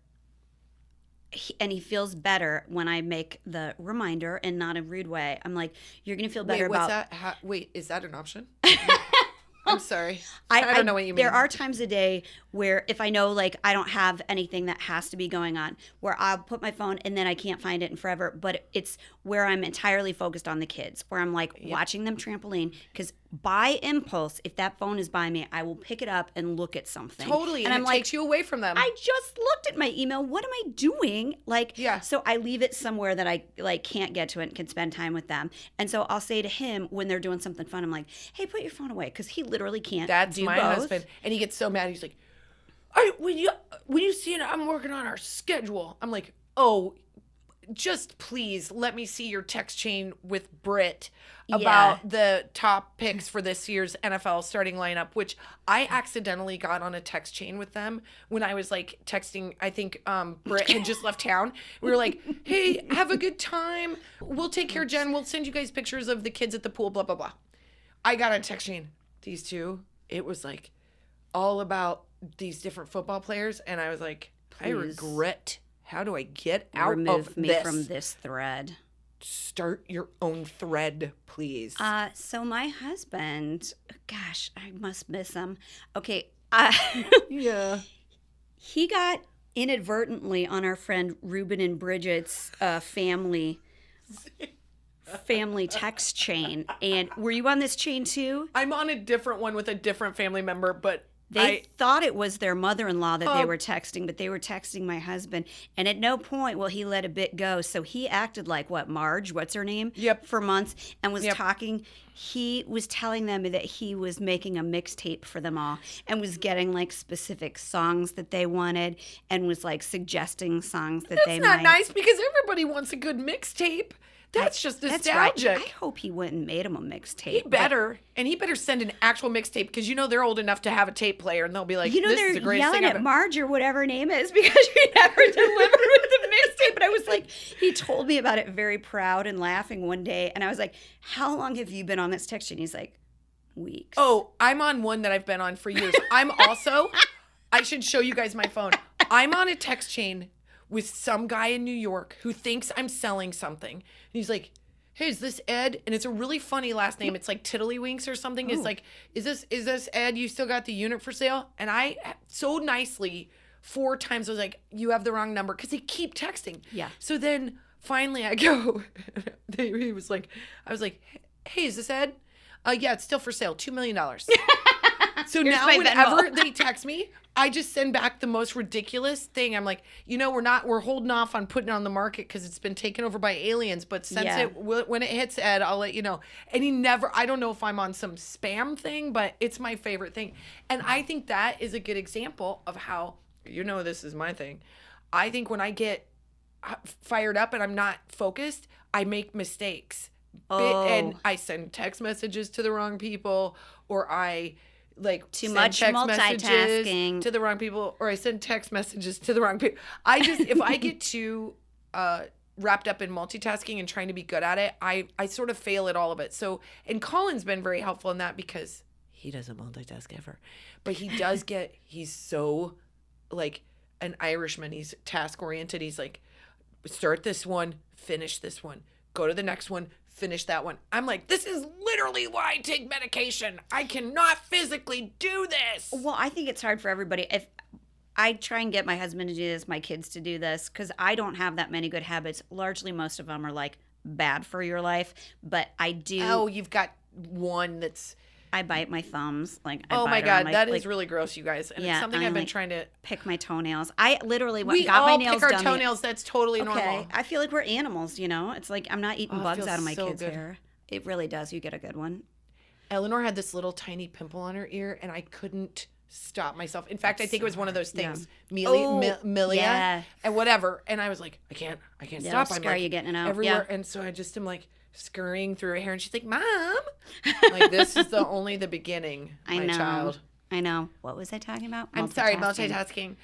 and he feels better when I make the reminder and not in a rude way. I'm like, you're going to feel better what's about. that? Wait, is that an option? I'm sorry. I don't know what you mean. There are times a day where if I know like I don't have anything that has to be going on, where I'll put my phone and then I can't find it in forever, but it's where I'm entirely focused on the kids, where I'm like watching them trampoline, because by impulse, if that phone is by me, I will pick it up and look at something. Totally, and I'm it like, takes you away from them. I just looked at my email. What am I doing? Like, so I leave it somewhere that I like can't get to it and can spend time with them. And so I'll say to him when they're doing something fun, I'm like, hey, put your phone away, because he literally can't. That's do my both. husband, and he gets so mad. He's like, when you see it, I'm working on our schedule. I'm like, oh, just please let me see your text chain with Britt about the top picks for this year's NFL starting lineup, which I accidentally got on a text chain with them when I was like texting. I think Britt had just left town. We were like, hey, have a good time. We'll take care of Jen. We'll send you guys pictures of the kids at the pool, blah, blah, blah. I got on a text chain. These two, it was like all about these different football players. And I was like, I regret. How do I get out Remove of me this? from this thread. Start your own thread, please. So my husband, gosh, I must miss him. Okay. Yeah. He got inadvertently on our friend Ruben and Bridget's family text chain. And were you on this chain too? I'm on a different one with a different family member, but They thought it was their mother-in-law that they were texting, but they were texting my husband. And at no point will he let a bit go. So he acted like, Marge, what's her name? Yep. For months, and was talking. He was telling them that he was making a mixtape for them all and was getting like specific songs that they wanted and was like suggesting songs that they might. That's not nice, because everybody wants a good mixtape. That's just nostalgic. That's right. I hope he went and made him a mixtape. He better. And he better send an actual mixtape, because they're old enough to have a tape player, and they'll be like, this is the greatest thing they're yelling ever. at Marge or whatever her name is because she never delivered with the mixtape. But I was like, he told me about it very proud and laughing one day. And I was like, how long have you been on this text chain? He's like, weeks. Oh, I'm on one that I've been on for years. I'm also, I should show you guys my phone. I'm on a text chain with some guy in New York who thinks I'm selling something. And he's like, hey, is this Ed? And it's a really funny last name. It's like Tiddlywinks or something. Ooh. It's like, is this Ed? You still got the unit for sale? And I so nicely 4 times I was like, you have the wrong number, because they keep texting. Yeah. So then finally I go, he was like, I was like, hey, is this Ed? Yeah, it's still for sale, $2 million. So now whenever they text me, I just send back the most ridiculous thing. I'm like, we're holding off on putting it on the market because it's been taken over by aliens. But since when it hits Ed, I'll let you know. And I don't know if I'm on some spam thing, but it's my favorite thing. And I think that is a good example of how, this is my thing. I think when I get fired up and I'm not focused, I make mistakes. Oh. And I send text messages to the wrong people, or I too much multitasking to the wrong people, or I send text messages to the wrong people. If I get too wrapped up in multitasking and trying to be good at it, I sort of fail at all of it. So, and Colin's been very helpful in that, because he doesn't multitask ever, but he does he's so like an Irishman. He's task oriented. He's like, start this one, finish this one, go to the next one, finish that one. I'm like, this is literally why I take medication. I cannot physically do this. Well, I think it's hard for everybody. If I try and get my husband to do this, my kids to do this, because I don't have that many good habits. Largely, most of them are like bad for your life, but I do. Oh, you've got one that's... I bite my thumbs. Oh my God, that is really gross, you guys. And it's something I've been trying to... pick my toenails. I literally got my nails done. We all pick our toenails. That's totally normal. I feel like we're animals, It's like I'm not eating bugs out of my kids' hair. It really does. You get a good one. Eleanor had this little tiny pimple on her ear, and I couldn't stop myself. In fact, I think it was one of those things, Milia, and whatever. And I was like, I can't stop. I'm like, you getting it out everywhere. And so I just am like scurrying through her hair, and she's like, Mom, like, this is only the beginning, my child. I know. What was I talking about? I'm sorry, multitasking.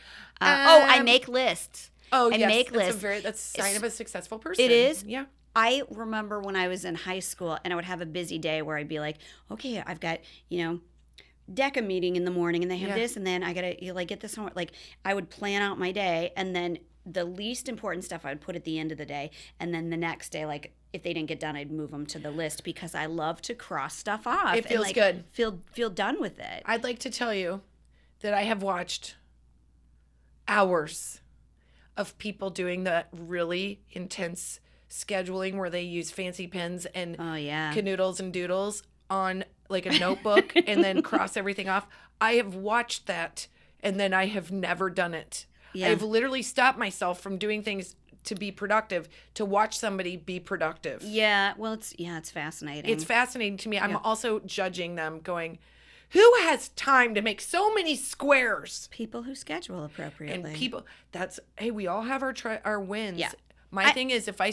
I make lists. Oh, I make lists. That's a sign of a successful person. It is? Yeah. I remember when I was in high school and I would have a busy day where I'd be like, okay, I've got, DECA meeting in the morning, and they have this, and then I got to get this homework. Like, I would plan out my day, and then the least important stuff I would put at the end of the day, and then the next day, like if they didn't get done, I'd move them to the list because I love to cross stuff off. It feels and, good. Feel done with it. I'd like to tell you that I have watched hours of people doing the really intense scheduling where they use fancy pens and canoodles and doodles on like a notebook and then cross everything off. I have watched that and then I have never done it. Yeah. I've literally stopped myself from doing things to be productive, to watch somebody be productive. Yeah, well, it's fascinating. It's fascinating to me. I'm also judging them going, who has time to make so many squares? People who schedule appropriately. And we all have our wins. Yeah. My thing is, if I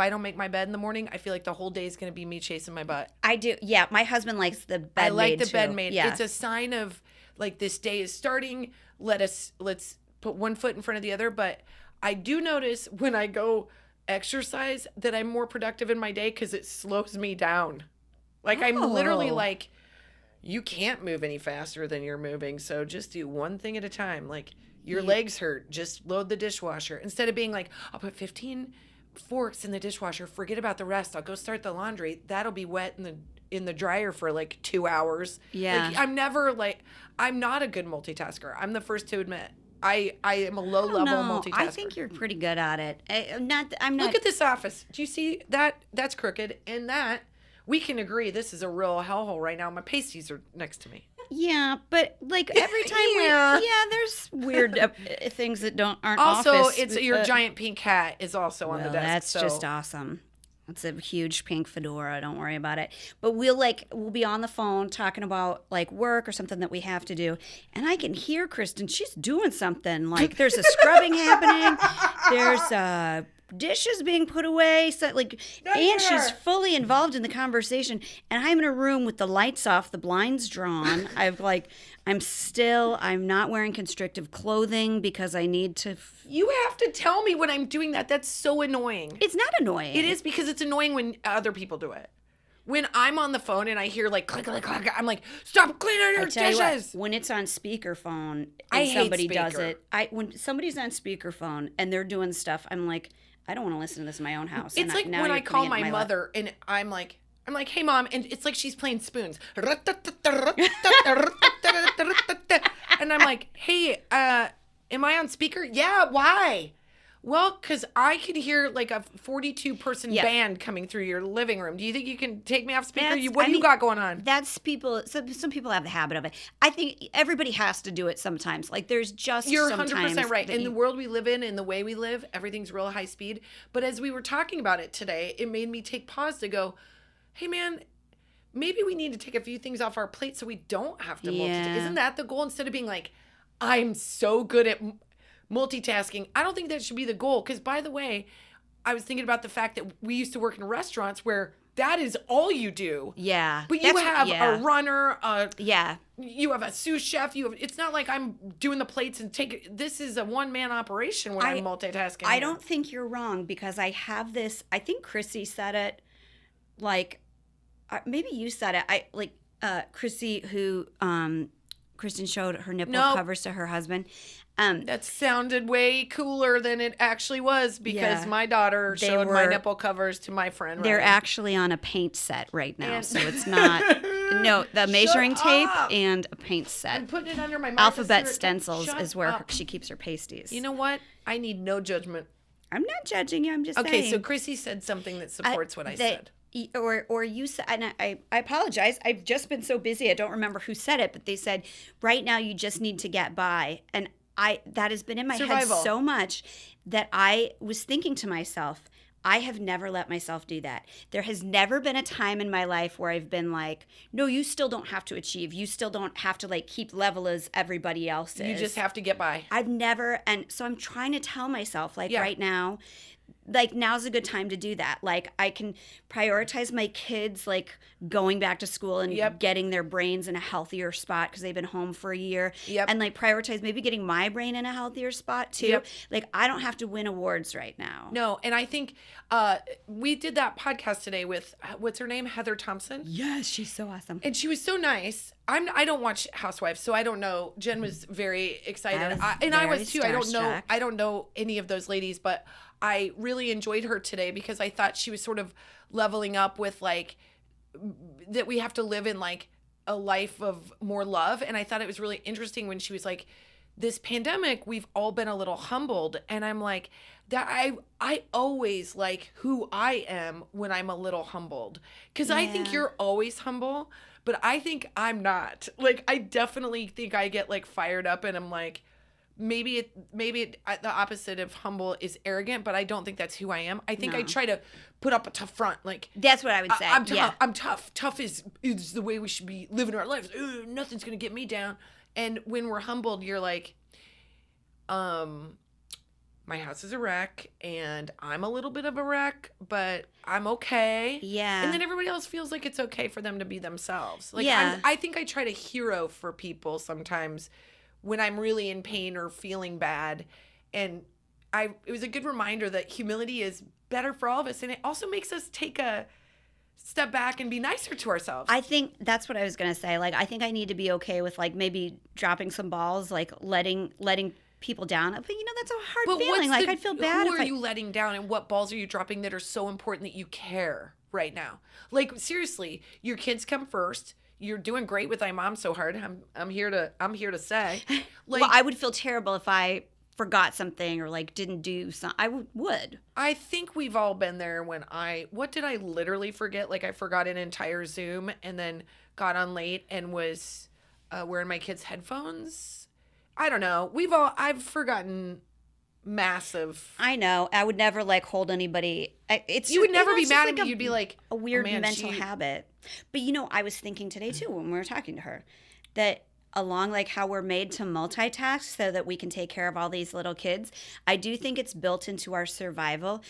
don't make my bed in the morning, I feel like the whole day is going to be me chasing my butt. I do. Yeah, my husband likes the bed. I like the too. bed made. Yeah. It's a sign of like this day is starting. Let's put one foot in front of the other. But I do notice when I go exercise that I'm more productive in my day because it slows me down. Like I'm literally like, you can't move any faster than you're moving. So just do one thing at a time. Like your legs hurt, just load the dishwasher. Instead of being like, I'll put 15 forks in the dishwasher, forget about the rest. I'll go start the laundry. That'll be wet in the dryer for like 2 hours. Yeah. Like, I'm not a good multitasker. I'm the first to admit. I am a low level multitasker. I think you're pretty good at it. I'm not. Look at this office. Do you see that? That's crooked. And that, we can agree, this is a real hellhole right now. My pasties are next to me. Yeah, but like every time there's weird things that aren't also, office. it's your giant pink hat is also on the desk. That's just awesome. It's a huge pink fedora. Don't worry about it. But we'll be on the phone talking about like work or something that we have to do, and I can hear Kristin. She's doing something. Like there's a scrubbing happening. There's dishes being put away. So she's fully involved in the conversation. And I'm in a room with the lights off, the blinds drawn. I'm not wearing constrictive clothing because I need to. You have to tell me when I'm doing that. That's so annoying. It's not annoying. It is because it's annoying when other people do it. When I'm on the phone and I hear like click, click, click, I'm like, stop cleaning your dishes. When it's on speakerphone and I somebody hate does it, when somebody's on speakerphone and they're doing stuff, I'm like, I don't want to listen to this in my own house. It's like when I call my mother and I'm like, hey mom, and it's like she's playing spoons. And I'm like, hey, am I on speaker? Yeah, why? Well, because I could hear like a 42-person band coming through your living room. Do you think you can take me off speaker? What do you got going on? That's people. Some people have the habit of it. I think everybody has to do it sometimes. Like there's just You're 100% right. In the world we live in the way we live, everything's real high speed. But as we were talking about it today, it made me take pause to go, hey man, maybe we need to take a few things off our plate so we don't have to multitask. Isn't that the goal? Instead of being like, I'm so good at multitasking. I don't think that should be the goal. Because by the way, I was thinking about the fact that we used to work in restaurants where that is all you do. Yeah. But you have a runner, you have a sous chef, it's not like I'm doing the plates and this is a one-man operation when I'm multitasking. I don't think you're wrong because I have this, I think Chrissy said it, like, maybe you said it. Chrissy who, Kristin showed her nipple covers to her husband. That sounded way cooler than it actually was because my daughter showed my nipple covers to my friend. They're actually on a paint set right now, so it's not. No, the measuring tape and a paint set. I'm putting it under my alphabet stencils is where she keeps her pasties. You know what? I need no judgment. I'm not judging you. I'm just saying. Okay, so Chrissy said something that supports what I said. Or you said, and I apologize. I've just been so busy. I don't remember who said it, but they said, right now you just need to get by. And that has been in my head so much that I was thinking to myself, I have never let myself do that. There has never been a time in my life where I've been like, no, you still don't have to achieve. You still don't have to like keep level as everybody else is. You just have to get by. I've never, and so I'm trying to tell myself like right now, like now's a good time to do that. Like I can prioritize my kids like going back to school and getting their brains in a healthier spot because they've been home for a year. And like prioritize maybe getting my brain in a healthier spot too. Like I don't have to win awards right now. No, and I think we did that podcast today with what's her name, Heather Thompson. Yes, she's so awesome. And she was so nice. I don't watch Housewives, so I don't know. Jen was very excited, I was too. I don't know any of those ladies, but I really enjoyed her today because I thought she was sort of leveling up with like that we have to live in like a life of more love. And I thought it was really interesting when she was like, this pandemic, we've all been a little humbled. And I'm like, that I always like who I am when I'm a little humbled. Because I think you're always humble, but I think I'm not. Like, I definitely think I get like fired up and I'm like, maybe the opposite of humble is arrogant, but I don't think that's who I am. I think I try to put up a tough front. Like that's what I would say. I'm tough. I'm tough. Tough is the way we should be living our lives. Nothing's gonna get me down. And when we're humbled, you're like, my house is a wreck, and I'm a little bit of a wreck, but I'm okay. Yeah. And then everybody else feels like it's okay for them to be themselves. Like I think I try to hero for people sometimes when I'm really in pain or feeling bad. And it was a good reminder that humility is better for all of us. And it also makes us take a step back and be nicer to ourselves. I think that's what I was going to say. Like, I think I need to be okay with like maybe dropping some balls, like letting people down. But you know, that's a hard feeling. Like I'd feel bad who are you letting down and what balls are you dropping that are so important that you care right now? Like seriously, your kids come first. You're doing great with IMOMSOHARD. I'm here to say. Like, well, I would feel terrible if I forgot something or like didn't do something. I would. I think we've all been there when what did I literally forget? Like I forgot an entire Zoom and then got on late and was wearing my kids' headphones. I don't know. I've forgotten massive. I know. I would never like hold anybody. You would never be mad at me. You'd be like a weird mental habit. But you know, I was thinking today too when we were talking to her that along like how we're made to multitask so that we can take care of all these little kids, I do think it's built into our survival.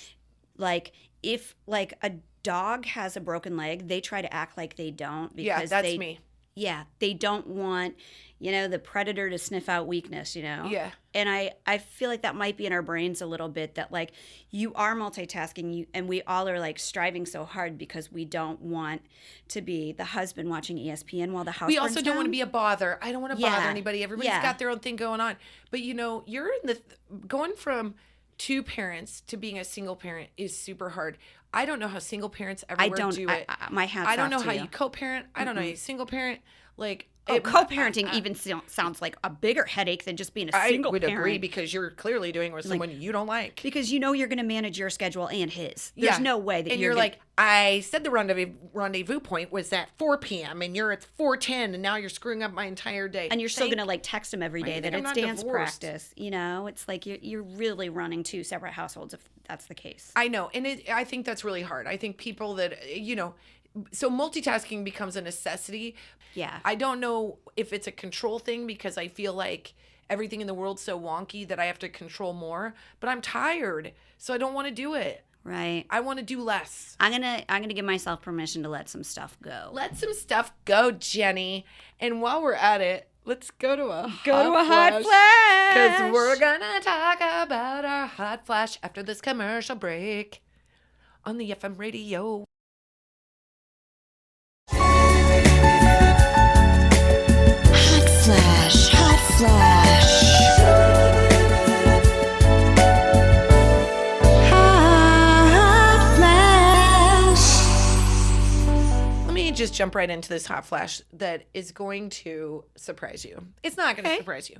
Like if like a dog has a broken leg, they try to act like they don't because that's me. Yeah, they don't want, you know, the predator to sniff out weakness, you know? Yeah. And I feel like that might be in our brains a little bit that, like, you are multitasking, and we all are, like, striving so hard because we don't want to be the husband watching ESPN while the house burns down. We also don't want to be a bother. I don't want to bother anybody. Everybody's got their own thing going on. But, you know, you're in going from two parents to being a single parent is super hard. I don't know how single parents everywhere do it. My hat's I don't off know to how you. you co-parent. I don't know how you single parent. Like co-parenting even sounds like a bigger headache than just being a single parent. I would agree because you're clearly doing it with someone you don't like. Because you know you're going to manage your schedule and his. There's no way that you're like, I said the rendezvous point was at 4 p.m. and you're at 4:10 and now you're screwing up my entire day. And you're still going to like text him every day that it's dance practice. You know, it's like you're really running two separate households if that's the case. I know. And I think that's really hard. I think people that, you know, so multitasking becomes a necessity. Yeah. I don't know if it's a control thing because I feel like everything in the world's so wonky that I have to control more, but I'm tired, so I don't want to do it. Right. I want to do less. I'm gonna give myself permission to let some stuff go. Let some stuff go, Jenny. And while we're at it, let's go to a hot flash. Because we're gonna talk about our hot flash after this commercial break on the FM radio. Hot flash. Let me just jump right into this hot flash that is going to surprise you. It's not going to surprise you.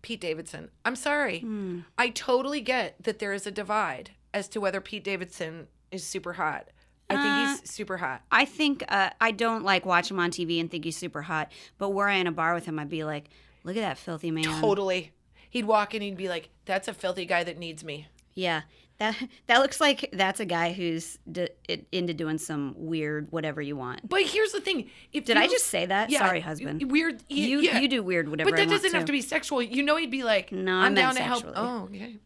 Pete Davidson. I'm sorry. I totally get that there is a divide as to whether Pete Davidson is super hot. I think he's super hot. I think I don't like watch him on TV and think he's super hot. But were I in a bar with him, I'd be like, look at that filthy man. Totally. He'd walk in and he'd be like, that's a filthy guy that needs me. Yeah. That looks like that's a guy who's into doing some weird whatever you want. But here's the thing. Did I just say that? Yeah, sorry, husband. Weird. You do weird whatever I want. But that doesn't have to be sexual. You know he'd be like, no, I'm down to sexually. help. Oh, okay.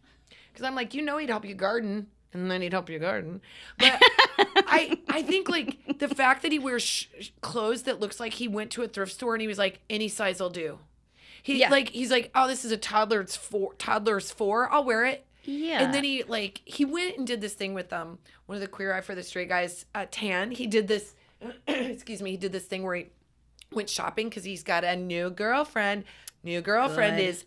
Because I'm like, you know he'd help you garden. and then he'd help you garden. But I think like the fact that he wears clothes that looks like he went to a thrift store and he was like, any size will do. He's like, oh, this is a toddler's 4. I'll wear it. Yeah. And then he went and did this thing with one of the Queer Eye for the Straight Guys, Tan. He did this, he did this thing where he went shopping because he's got a new girlfriend. New girlfriend is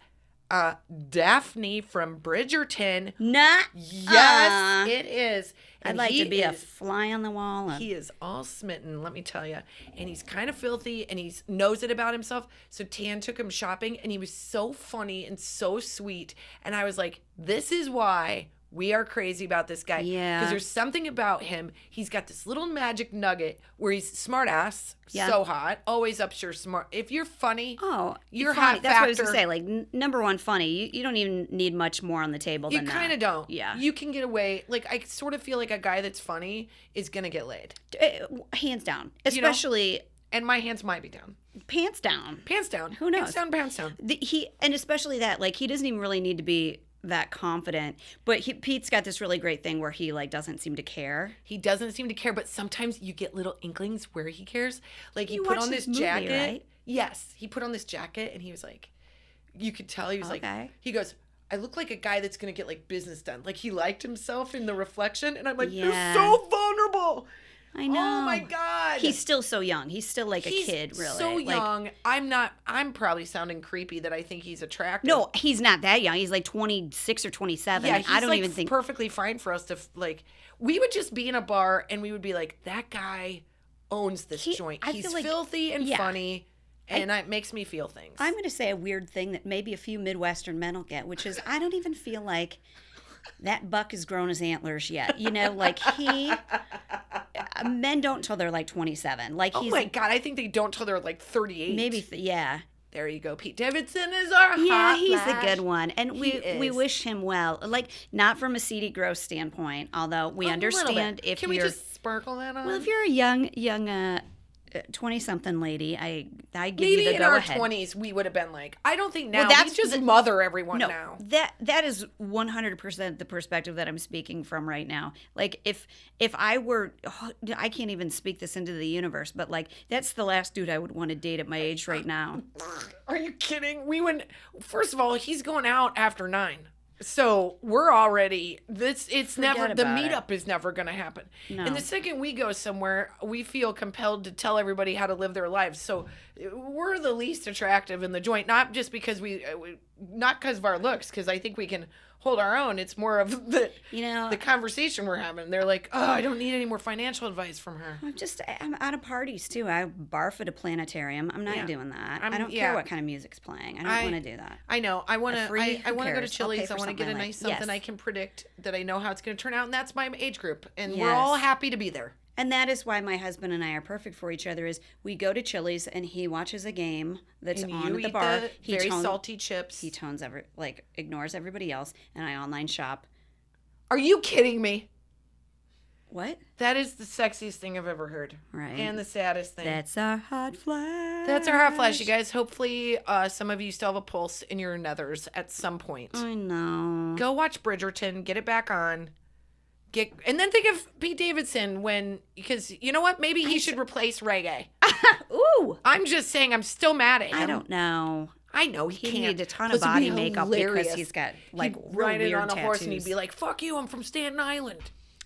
Daphne from Bridgerton. Yes, it is. And I'd like to be a fly on the wall. He is all smitten, let me tell you. And he's kind of filthy, and he knows it about himself. So Tan took him shopping, and he was so funny and so sweet. And I was like, this is why we are crazy about this guy. Yeah. Because there's something about him. He's got this little magic nugget where he's smart ass, so hot, always up your smart. If you're funny, you're funny. hot That's factor. what I was going to say. Like, number one, funny. You don't even need much more on the table than that. You kind of don't. Yeah. You can get away. Like, I sort of feel like a guy that's funny is going to get laid. Hands down. Especially... And my hands might be down. Pants down. Pants down. Who knows? Pants down. And especially that, like, he doesn't even really need to be that confident, but Pete's got this really great thing where he like doesn't seem to care. He doesn't seem to care, but sometimes you get little inklings where he cares. Like he put on this jacket. Right? Yes, he put on this jacket, and he was like, you could tell he was like, he goes, I look like a guy that's gonna get like business done. Like he liked himself in the reflection, and I'm like, you're so vulnerable. I know. Oh my God. He's still so young. He's still like a kid, really. So young. I'm probably sounding creepy that I think he's attractive. No, he's not that young. He's like 26 or 27. Yeah, he's I don't even think perfectly fine for us to like. We would just be in a bar and we would be like, that guy owns this joint. He's filthy and funny. And it makes me feel things. I'm going to say a weird thing that maybe a few Midwestern men will get, which is I don't even feel like that buck has grown his antlers yet. You know, like men don't till they're like 27. Like oh my God, I think they don't till they're like 38. Maybe, There you go. Pete Davidson is our hot he's a good one. And we wish him well. Like, not from a seedy, gross standpoint, although we understand if Can we just sparkle that on? Well, if you're a young 20-something lady, I give maybe you the go ahead. Maybe in our 20s we would have been like, I don't think now. Well, we just mother everyone now. That is 100% the perspective that I'm speaking from right now. Like if I were, I can't even speak this into the universe, but like that's the last dude I would want to date at my age right now. Are you kidding? We wouldn't. First of all, he's going out after 9. So we're already it's never the meetup is never going to happen. No. And the second we go somewhere, we feel compelled to tell everybody how to live their lives. So we're the least attractive in the joint, not just because not because of our looks, because I think we can hold our own. It's more of the conversation we're having. They're like, oh, I don't need any more financial advice from her. I'm out of parties too. I barf at a planetarium. I'm not doing that. I don't care what kind of music's playing. I don't want to do that. I know. I want to go to Chili's. I want to get a nice something I can predict that I know how it's going to turn out, and that's my age group. And we're all happy to be there. And that is why my husband and I are perfect for each other. Is we go to Chili's and he watches a game that's on at the bar. He very salty chips. He ignores everybody else, and I online shop. Are you kidding me? What? That is the sexiest thing I've ever heard. Right. And the saddest thing. That's our hot flash. That's our hot flash, you guys. Hopefully, some of you still have a pulse in your nethers at some point. I know. Go watch Bridgerton. Get it back on. And then think of Pete Davidson because you know what? Maybe he should replace reggae. Ooh. I'm just saying I'm still mad at him. I don't know. I know he can't. Needs a ton of body makeup because he's got like riding on a tattoos. horse and he'd be like, "Fuck you! I'm from Staten Island."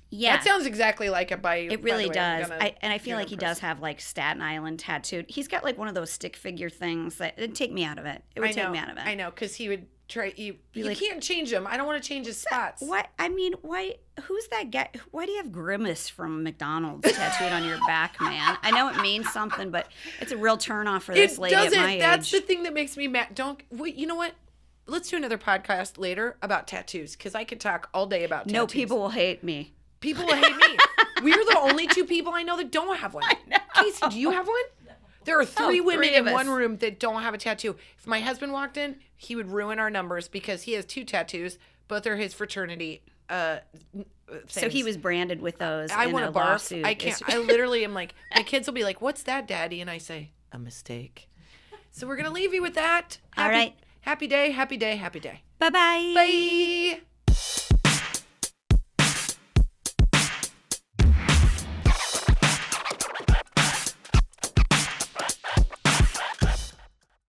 Yeah, that sounds exactly like it. It really does. I feel like he does have like Staten Island tattooed. He's got like one of those stick figure things that it'd take me out of it. It would take me out of it. I know, because he would try. You can't change him. I don't want to change his spots. What? I mean, why? Who's that guy? Why do you have Grimace from McDonald's tattooed on your back, man? I know it means something, but it's a real turnoff for this lady at my age. That's the thing that makes me mad. You know what? Let's do another podcast later about tattoos, because I could talk all day about tattoos. No, people will hate me. People will hate me. We're the only 2 people I know that don't have one. I know. Casey, do you have one? There are 3 women in one room that don't have a tattoo. If my husband walked in, he would ruin our numbers because he has 2 tattoos. Both are his fraternity things. So he was branded with those. I want to barf. Lawsuit. I can't. I literally am like, my kids will be like, "What's that, Daddy?" And I say, "A mistake." So we're gonna leave you with that. All right. Happy day. Happy day. Happy day. Bye-bye. Bye.